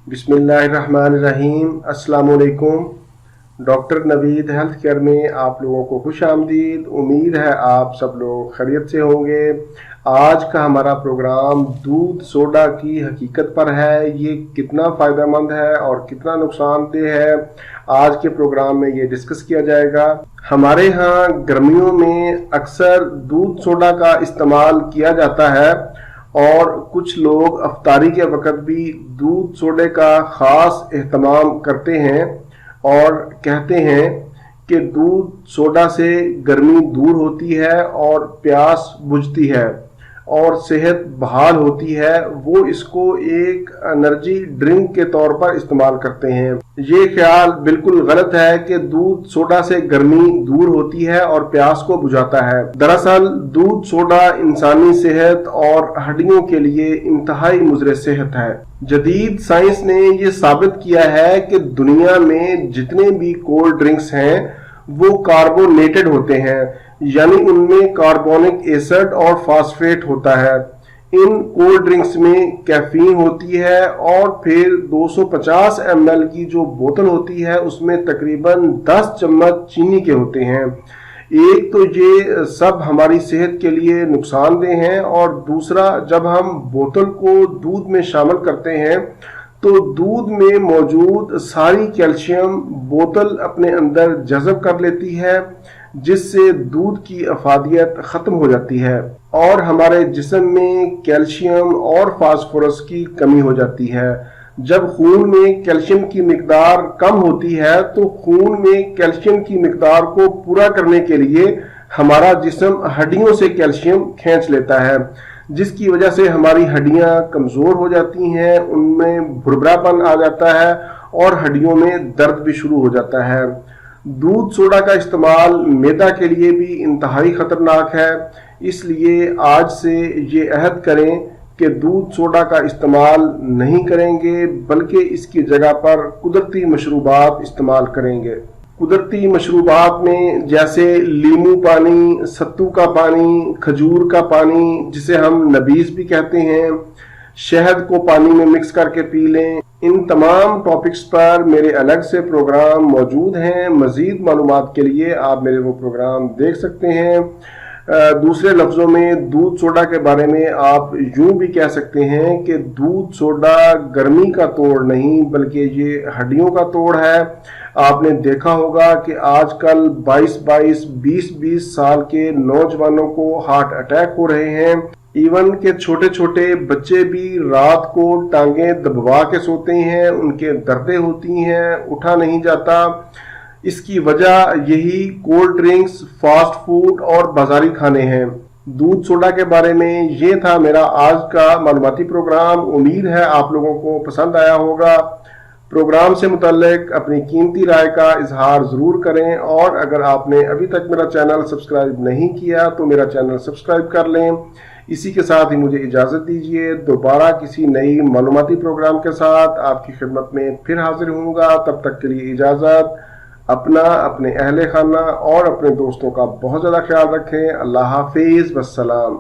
बिस्मिल्लाहिर्रहमानिर्रहीम। अस्सलाम वालेकुम। डॉक्टर नवीद हेल्थ केयर में आप लोगों को खुश आमदीद। उम्मीद है आप सब लोग खैरियत से होंगे। आज का हमारा प्रोग्राम दूध सोडा की हकीकत पर है। ये कितना फ़ायदेमंद है और कितना नुकसानदेह है, आज के प्रोग्राम में ये डिस्कस किया जाएगा। हमारे यहाँ गर्मियों में अक्सर दूध सोडा का इस्तेमाल किया जाता है और कुछ लोग अफ्तारी के वक़्त भी दूध सोडे का ख़ास एहतमाम करते हैं और कहते हैं कि दूध सोडा से गर्मी दूर होती है और प्यास बुझती है और सेहत बहाल होती है। वो इसको एक एनर्जी ड्रिंक के तौर पर इस्तेमाल करते हैं। ये ख्याल बिल्कुल गलत है कि दूध सोडा से गर्मी दूर होती है और प्यास को बुझाता है। दरअसल दूध सोडा इंसानी सेहत और हड्डियों के लिए इंतहाई मुज़र सेहत है। जदीद साइंस ने ये साबित किया है कि दुनिया में जितने भी कोल्ड ड्रिंक्स हैं वो कार्बोनेटेड होते हैं, यानी उनमें कार्बोनिक एसिड और फास्फेट होता है। इन कोल्ड ड्रिंक्स में कैफीन होती है और फिर 250 ml की जो बोतल होती है उसमें तकरीबन 10 चम्मच चीनी के होते हैं। एक तो ये सब हमारी सेहत के लिए नुकसानदेह हैं और दूसरा, जब हम बोतल को दूध में शामिल करते हैं तो दूध में मौजूद सारी कैल्शियम बोतल अपने अंदर जज़ब कर लेती है, जिससे दूध की अफादियत ख़त्म हो जाती है और हमारे जिस्म में कैल्शियम और फास्फोरस की कमी हो जाती है। जब खून में कैल्शियम की मिकदार कम होती है तो खून में कैल्शियम की मिकदार को पूरा करने के लिए हमारा जिस्म हड्डियों से कैल्शियम खींच लेता है, जिसकी वजह से हमारी हड्डियां कमज़ोर हो जाती हैं, उनमें भुरभुरापन आ जाता है और हड्डियों में दर्द भी शुरू हो जाता है। दूध सोडा का इस्तेमाल मैदा के लिए भी इंतहाई ख़तरनाक है, इसलिए आज से ये अहद करें कि दूध सोडा का इस्तेमाल नहीं करेंगे, बल्कि इसकी जगह पर कुदरती मशरूबात इस्तेमाल करेंगे। कुदरती मशरूबात में जैसे लीमू पानी, सत्तू का पानी, खजूर का पानी जिसे हम नबीज़ भी कहते हैं, शहद को पानी में मिक्स करके पी लें। इन तमाम टॉपिक्स पर मेरे अलग से प्रोग्राम मौजूद हैं। मज़ीद मालूमात के लिए आप मेरे वो प्रोग्राम देख सकते हैं। दूसरे लफ्ज़ों में दूध सोडा के बारे में आप यूँ भी कह सकते हैं कि दूध सोडा गर्मी का तोड़ नहीं बल्कि ये हड्डियों का तोड़ है। आपने देखा होगा कि आजकल 22-22, 20-20 साल के नौजवानों को हार्ट अटैक हो रहे हैं। इवन के छोटे छोटे बच्चे भी रात को टांगें दबवा के सोते हैं, उनके दर्दें होती हैं, उठा नहीं जाता। इसकी वजह यही कोल्ड ड्रिंक्स, फास्ट फूड और बाजारी खाने हैं। दूध सोडा के बारे में ये था मेरा आज का मालूमाती प्रोग्राम। उम्मीद है आप लोगों को पसंद आया होगा। प्रोग्राम से मुतल्लिक अपनी कीमती राय का इजहार ज़रूर करें और अगर आपने अभी तक मेरा चैनल सब्सक्राइब नहीं किया तो मेरा चैनल सब्सक्राइब कर लें। इसी के साथ ही मुझे इजाज़त दीजिए। दोबारा किसी नई मालूमाती प्रोग्राम के साथ आपकी खिदमत में फिर हाजिर होऊंगा। तब तक के लिए इजाज़त। अपना, अपने अहले खाना और अपने दोस्तों का बहुत ज़्यादा ख्याल रखें। अल्लाह हाफिज़, वस्सलाम।